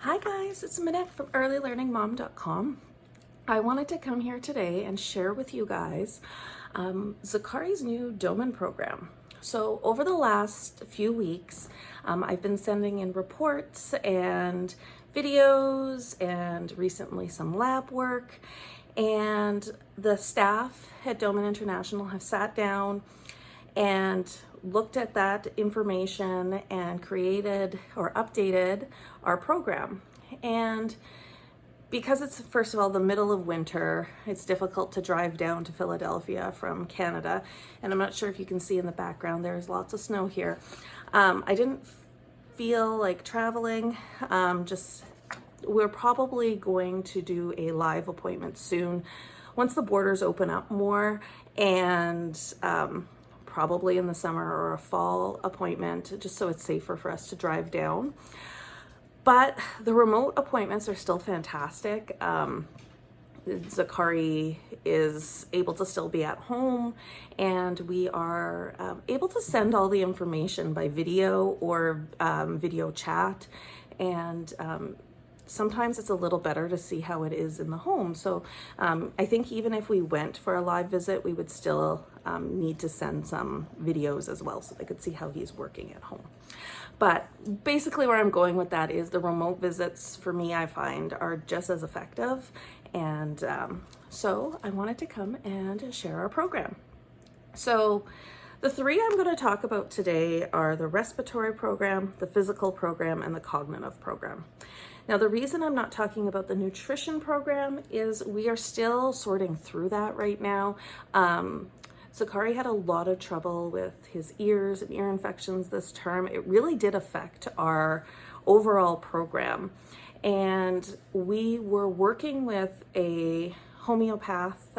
Hi guys, it's Minette from earlylearningmom.com. I wanted to come here today and share with you guys Zakari's new Doman program. So over the last few weeks, I've been sending in reports and videos and recently some lab work, and the staff at Doman International have sat down and looked at that information and created or updated our program. And because it's, first of all, the middle of winter, it's difficult to drive down to Philadelphia from Canada. And I'm not sure if you can see in the background, there's lots of snow here. I didn't feel like traveling. We're probably going to do a live appointment soon once the borders open up more, and probably in the summer or a fall appointment, just so it's safer for us to drive down. But the remote appointments are still fantastic. Zakari is able to still be at home, and we are able to send all the information by video or video chat. And sometimes it's a little better to see how it is in the home. So I think even if we went for a live visit, we would still need to send some videos as well so they could see how he's working at home. But basically where I'm going with that is the remote visits, for me, I find are just as effective. And so I wanted to come and share our program. So the three I'm going to talk about today are the respiratory program, the physical program, and the cognitive program. Now, the reason I'm not talking about the nutrition program is we are still sorting through that right now. Zakari had a lot of trouble with his ears and ear infections this term. It really did affect our overall program. And we were working with a homeopath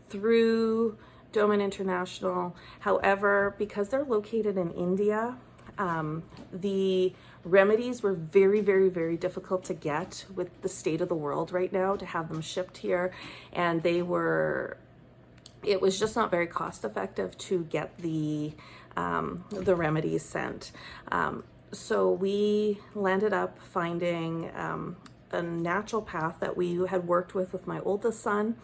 through Doman International. However, because they're located in India, the remedies were very, very, very difficult to get with the state of the world right now to have them shipped here. And it was just not very cost effective to get the remedies sent. So we landed up finding a naturopath that we had worked with my oldest son.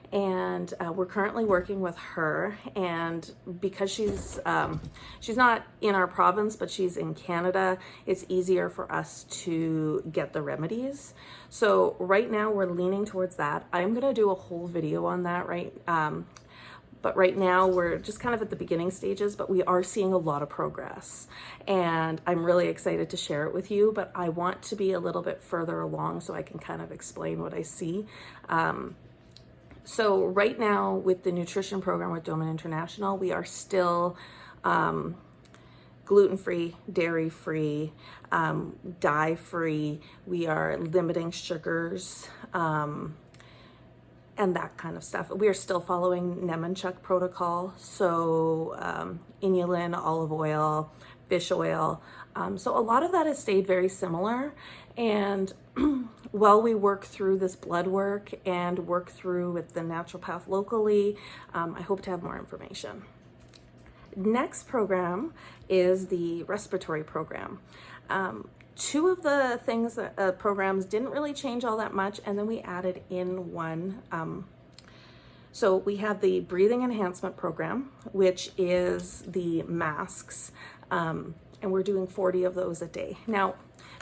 And we're currently working with her, and because she's not in our province, but she's in Canada, it's easier for us to get the remedies. So right now we're leaning towards that. I'm gonna do a whole video on that, but right now we're just kind of at the beginning stages, but we are seeing a lot of progress, and I'm really excited to share it with you, but I want to be a little bit further along so I can kind of explain what I see. So right now with the nutrition program with Doman International, we are still gluten-free, dairy-free, dye-free. We are limiting sugars and that kind of stuff. We are still following Nemenchuk protocol. So inulin, olive oil, fish oil. So a lot of that has stayed very similar. And while we work through this blood work and work through with the naturopath locally, I hope to have more information. Next program is the respiratory program. Two of the things that programs didn't really change all that much, and then we added in one. So we have the breathing enhancement program, which is the masks, and we're doing 40 of those a day. Now,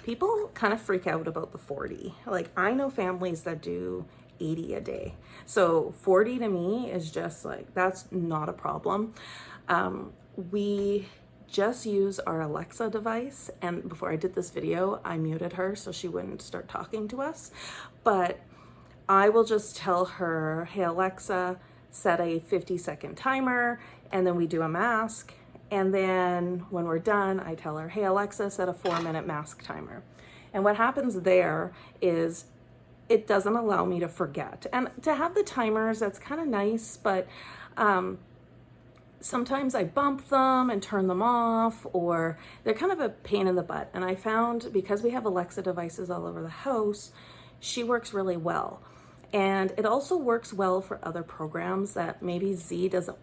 people kind of freak out about the 40. Like, I know families that do 80 a day. So 40 to me is just like, that's not a problem. We just use our Alexa device. And before I did this video, I muted her so she wouldn't start talking to us. But I will just tell her, hey, Alexa, set a 50-second timer, and then we do a mask. And then when we're done, I tell her, hey, Alexa, set a 4-minute mask timer. And what happens there is it doesn't allow me to forget. And to have the timers, that's kind of nice, but sometimes I bump them and turn them off, or they're kind of a pain in the butt. And I found, because we have Alexa devices all over the house, she works really well. And it also works well for other programs that maybe Z doesn't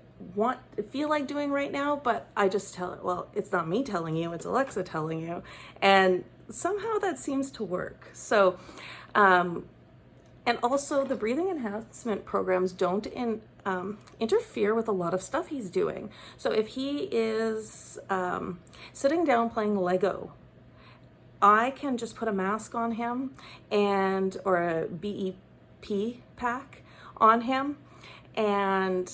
feel like doing right now, but I just tell it, well, it's not me telling you, it's Alexa telling you. And somehow that seems to work. So, and also the breathing enhancement programs don't interfere with a lot of stuff he's doing. So if he is sitting down playing Lego, I can just put a mask on him or a BEP pack on him, and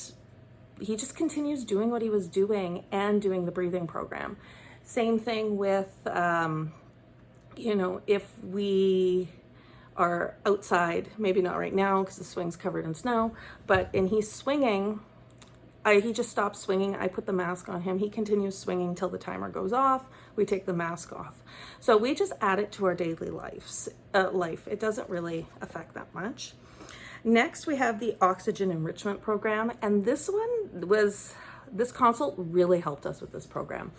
he just continues doing what he was doing and doing the breathing program. Same thing with, if we are outside, maybe not right now because the swing's covered in snow, and he's swinging, he just stops swinging. I put the mask on him. He continues swinging till the timer goes off. We take the mask off. So we just add it to our daily life. It doesn't really affect that much. Next, we have the oxygen enrichment program, and this consult really helped us with this program.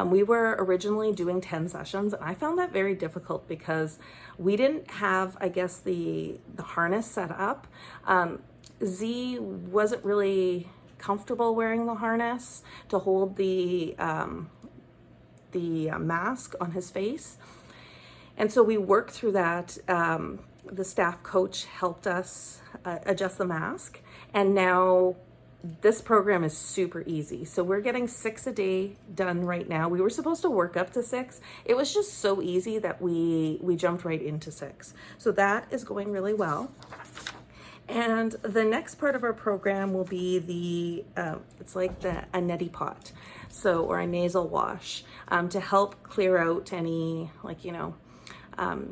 We were originally doing 10 sessions, and I found that very difficult because we didn't have, I guess, the harness set up. Z wasn't really comfortable wearing the harness to hold the mask on his face. And so we worked through that. The staff coach helped us adjust the mask, and now this program is super easy. So we're getting 6 a day done right now. We were supposed to work up to 6. It was just so easy that we jumped right into 6. So that is going really well. And the next part of our program will be it's like a neti pot, or a nasal wash, to help clear out any,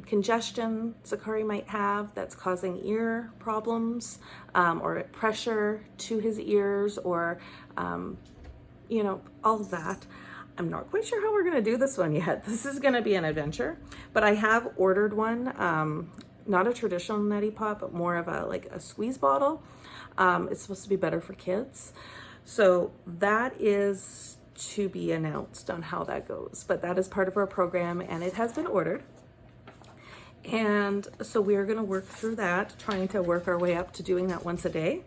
congestion Zakari might have that's causing ear problems, or pressure to his ears, or, all of that. I'm not quite sure how we're going to do this one yet. This is going to be an adventure, but I have ordered one, not a traditional neti pot, but more of a squeeze bottle. It's supposed to be better for kids. So that is to be announced on how that goes, but that is part of our program and it has been ordered. And so we're going to work through that, trying to work our way up to doing that once a day.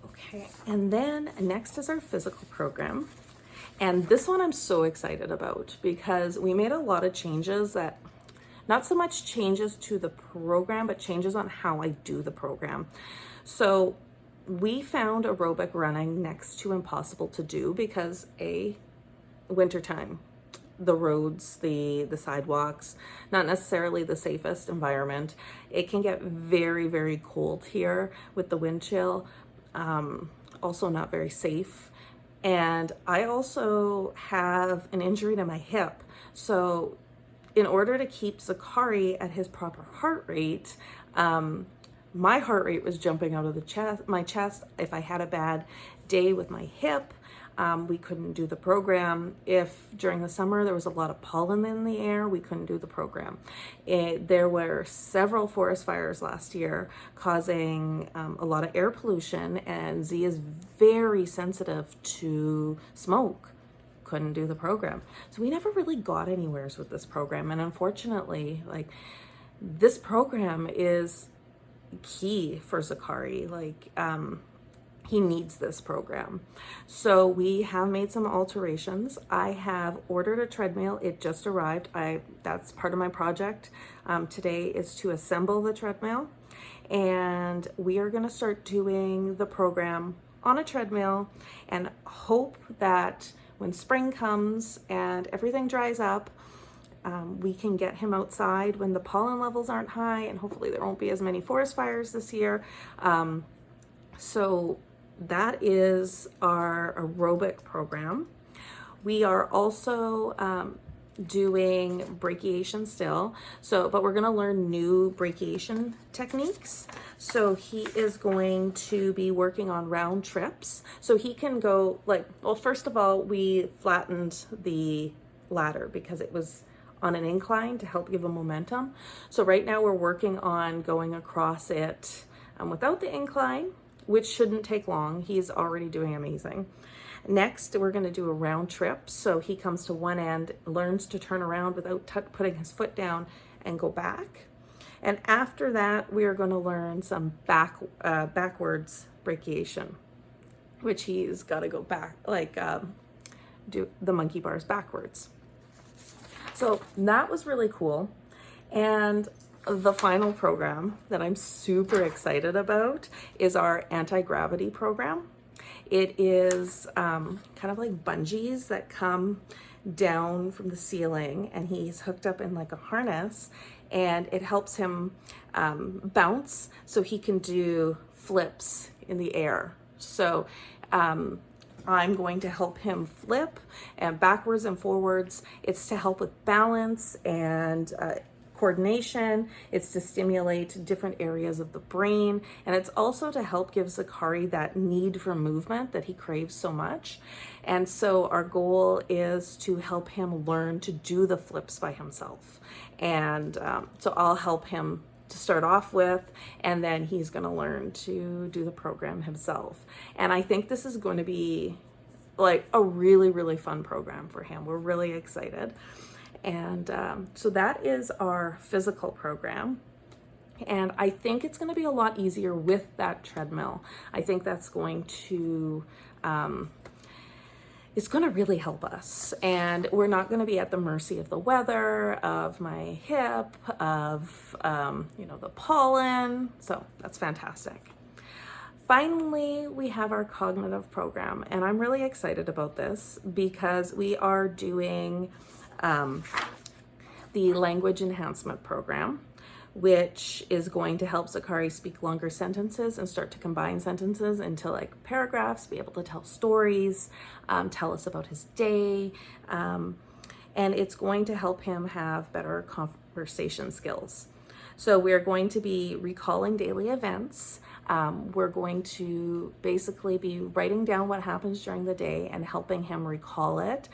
Okay, and then next is our physical program. And this one I'm so excited about because we made a lot of changes that, not so much changes to the program, but changes on how I do the program. So we found aerobic running next to impossible to do because wintertime, the roads, the sidewalks, not necessarily the safest environment. It can get very, very cold here with the wind chill. Also not very safe. And I also have an injury to my hip. So in order to keep Zakari at his proper heart rate, my heart rate was jumping out of my chest. If I had a bad day with my hip, we couldn't do the program. If during the summer there was a lot of pollen in the air, we couldn't do the program. There were several forest fires last year causing a lot of air pollution, and Z is very sensitive to smoke. Couldn't do the program. So we never really got anywhere with this program. And unfortunately, this program is key for Zakari. He needs this program. So we have made some alterations. I have ordered a treadmill. It just arrived. That's part of my project today, is to assemble the treadmill. And we are going to start doing the program on a treadmill and hope that when spring comes and everything dries up, we can get him outside when the pollen levels aren't high, and hopefully there won't be as many forest fires this year. So that is our aerobic program. We are also doing brachiation still. But we're going to learn new brachiation techniques. So he is going to be working on round trips. So he can go first of all, we flattened the ladder because it was on an incline to help give him momentum. So right now we're working on going across it without the incline, which shouldn't take long. He's already doing amazing. Next, we're going to do a round trip. So he comes to one end, learns to turn around without putting his foot down and go back. And after that, we are going to learn some backwards brachiation, which he's got to go back, do the monkey bars backwards. So that was really cool. And the final program that I'm super excited about is our anti-gravity program. It is kind of like bungees that come down from the ceiling, and he's hooked up in like a harness, and it helps him bounce so he can do flips in the air. So I'm going to help him flip and backwards and forwards. It's to help with balance and coordination. It's to stimulate different areas of the brain, and it's also to help give Zakari that need for movement that he craves so much. And so our goal is to help him learn to do the flips by himself. And so I'll help him to start off with, and then he's going to learn to do the program himself. And I think this is going to be like a really, really fun program for him. We're really excited. And so that is our physical program. And I think it's going to be a lot easier with that treadmill. I think that's going to, it's going to really help us. And we're not going to be at the mercy of the weather, of my hip, of, the pollen. So that's fantastic. Finally, we have our cognitive program. And I'm really excited about this because we are doing the language enhancement program, which is going to help Zakari speak longer sentences and start to combine sentences into like paragraphs, be able to tell stories, tell us about his day, and it's going to help him have better conversation skills. So we're going to be recalling daily events. We're going to basically be writing down what happens during the day and helping him recall it.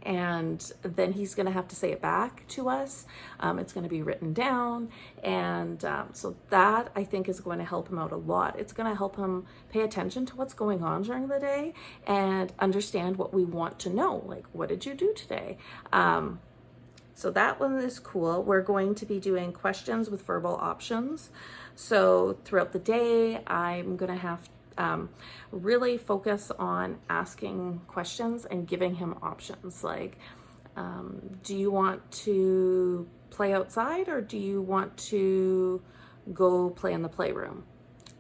And then he's going to have to say it back to us. It's going to be written down. And so that, I think, is going to help him out a lot. It's going to help him pay attention to what's going on during the day and understand what we want to know. Like, what did you do today? So that one is cool. We're going to be doing questions with verbal options. So throughout the day, I'm going to have really focus on asking questions and giving him options like, do you want to play outside or do you want to go play in the playroom?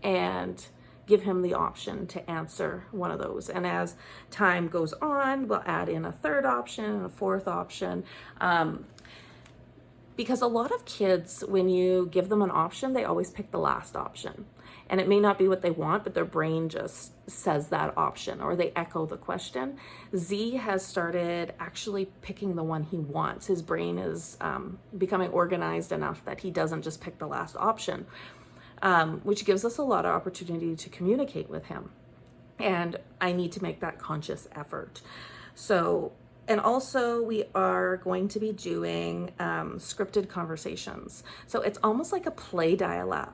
And give him the option to answer one of those. And as time goes on, we'll add in a third option and a fourth option. Because a lot of kids, when you give them an option, they always pick the last option. And it may not be what they want, but their brain just says that option, or they echo the question. Z has started actually picking the one he wants. His brain is becoming organized enough that he doesn't just pick the last option, which gives us a lot of opportunity to communicate with him. And I need to make that conscious effort. So, and also we are going to be doing scripted conversations. So it's almost like a play dialect.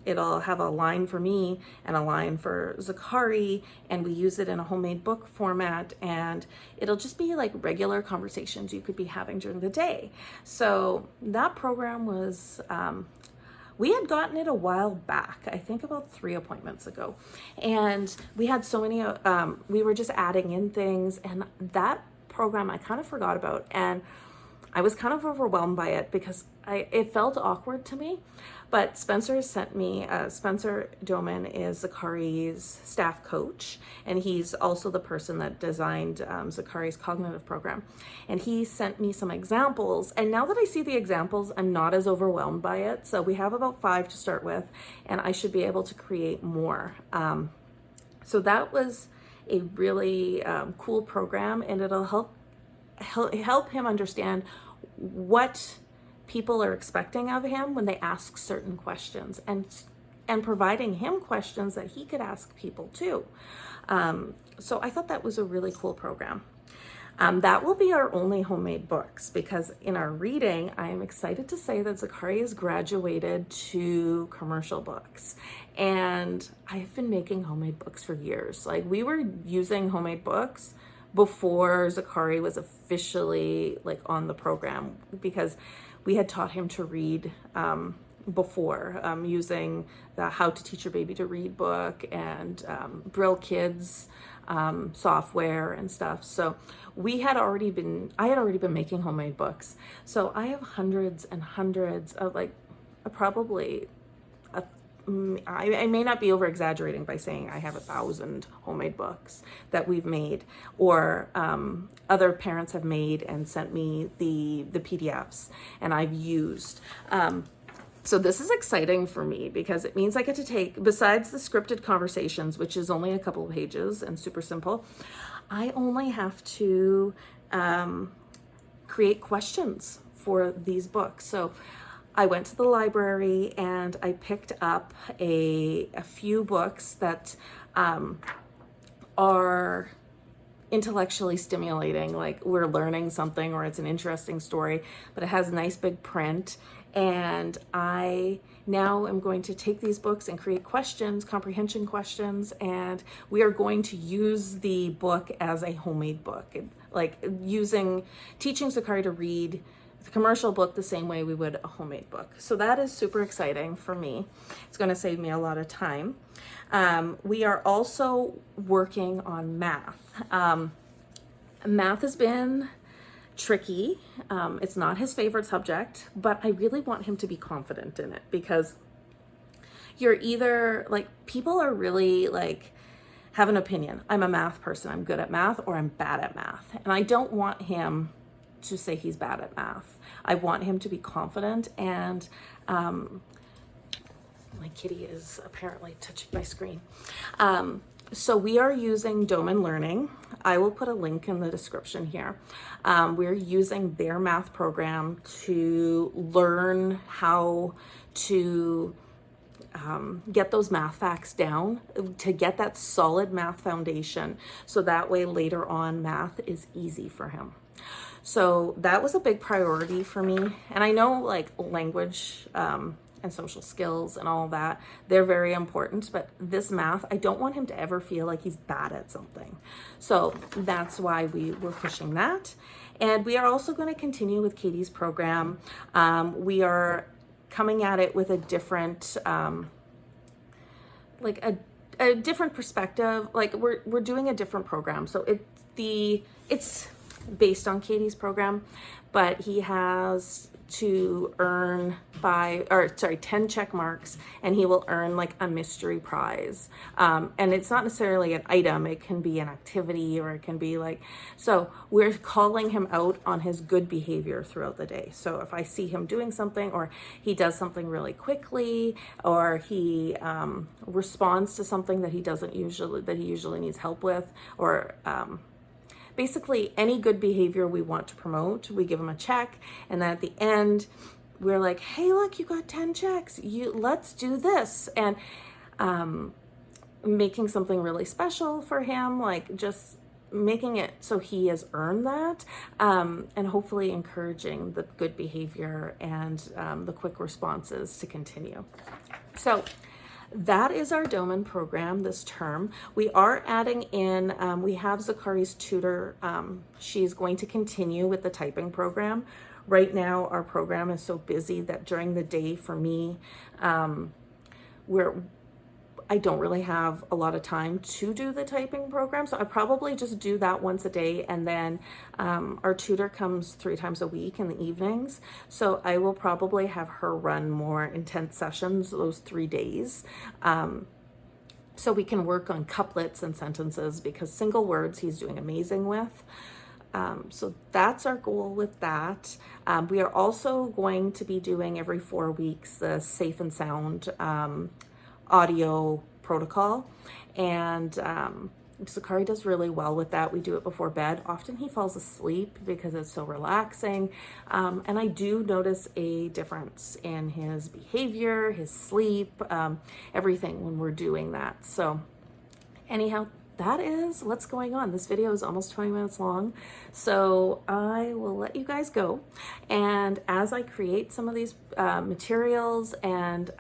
It'll have a line for me and a line for Zakari, and we use it in a homemade book format, and it'll just be like regular conversations you could be having during the day. So that program was, we had gotten it a while back, I think about 3 appointments ago, and we had so many, we were just adding in things, and that program I kind of forgot about, and I was kind of overwhelmed by it because it felt awkward to me. But Spencer has sent me, Spencer Doman is Zakari's staff coach, and he's also the person that designed Zakari's cognitive program. And he sent me some examples, and now that I see the examples, I'm not as overwhelmed by it. So we have about 5 to start with, and I should be able to create more. So that was a really cool program, and it'll help him understand what people are expecting of him when they ask certain questions, and providing him questions that he could ask people too. So I thought that was a really cool program. That will be our only homemade books, because in our reading, I am excited to say that Zakari has graduated to commercial books. And I've been making homemade books for years. Like, we were using homemade books before Zakari was officially like on the program, because we had taught him to read before, using the How to Teach Your Baby to Read book and Brill Kids. software and stuff. So I had already been making homemade books. So I have hundreds and hundreds of, like, probably, I may not be over exaggerating by saying I have 1,000 homemade books that we've made, or other parents have made and sent me the PDFs, and I've used. So this is exciting for me because it means I get to take, besides the scripted conversations, which is only a couple of pages and super simple, I only have to create questions for these books. So I went to the library and I picked up a few books that are intellectually stimulating, like we're learning something or it's an interesting story, but it has a nice big print. And I now am going to take these books and create questions, comprehension questions, and we are going to use the book as a homemade book, like teaching Zakari to read the commercial book the same way we would a homemade book. So that is super exciting for me. It's going to save me a lot of time. We are also working on math. Math has been tricky. It's not his favorite subject, but I really want him to be confident in it, because you're either like, people are really like, have an opinion. I'm a math person. I'm good at math, or I'm bad at math. And I don't want him to say he's bad at math. I want him to be confident. And my kitty is apparently touching my screen. So we are using Doman Learning. I will put a link in the description here. We're using their math program to learn how to get those math facts down, to get that solid math foundation, so that way later on math is easy for him. So that was a big priority for me. And I know, like, language and social skills and all that, they're very important, but this math, I don't want him to ever feel like he's bad at something. So that's why we were pushing that. And we are also going to continue with Katie's program. We are coming at it with a different, like a different perspective. Like we're doing a different program. So it's based on Katie's program, but he has to earn 10 check marks, and he will earn like a mystery prize. And it's not necessarily an item, it can be an activity, or it can be like, so we're calling him out on his good behavior throughout the day. So if I see him doing something, or he does something really quickly, or he responds to something that he usually needs help with, or basically any good behavior we want to promote, we give him a check, and then at the end we're like, hey, look, you got 10 checks, let's do this. And making something really special for him, like just making it so he has earned that, and hopefully encouraging the good behavior and the quick responses to continue. So that is our Doman program this term. We are adding in, we have Zakari's tutor. She's going to continue with the typing program. Right now, our program is so busy that during the day for me, I don't really have a lot of time to do the typing program. So I probably just do that once a day. And then our tutor comes 3 times a week in the evenings. So I will probably have her run more intense sessions those 3 days. So we can work on couplets and sentences, because single words he's doing amazing with. So that's our goal with that. We are also going to be doing every 4 weeks the Safe and Sound audio protocol, and Zakari does really well with that. We do it before bed. Often he falls asleep because it's so relaxing, and I do notice a difference in his behavior, his sleep, everything when we're doing that. So anyhow, that is what's going on. This video is almost 20 minutes long, so I will let you guys go. And as I create some of these materials, and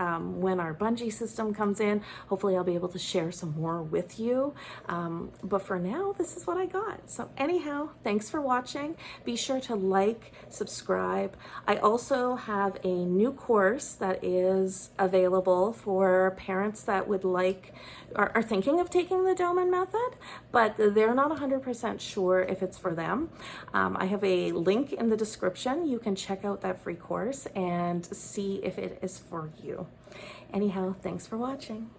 when our bungee system comes in, hopefully I'll be able to share some more with you. But for now, this is what I got. So anyhow, thanks for watching. Be sure to like, subscribe. I also have a new course that is available for parents that would like, are thinking of taking the Doman method. method, but they're not 100% sure if it's for them. I have a link in the description. You can check out that free course and see if it is for you. Anyhow, thanks for watching.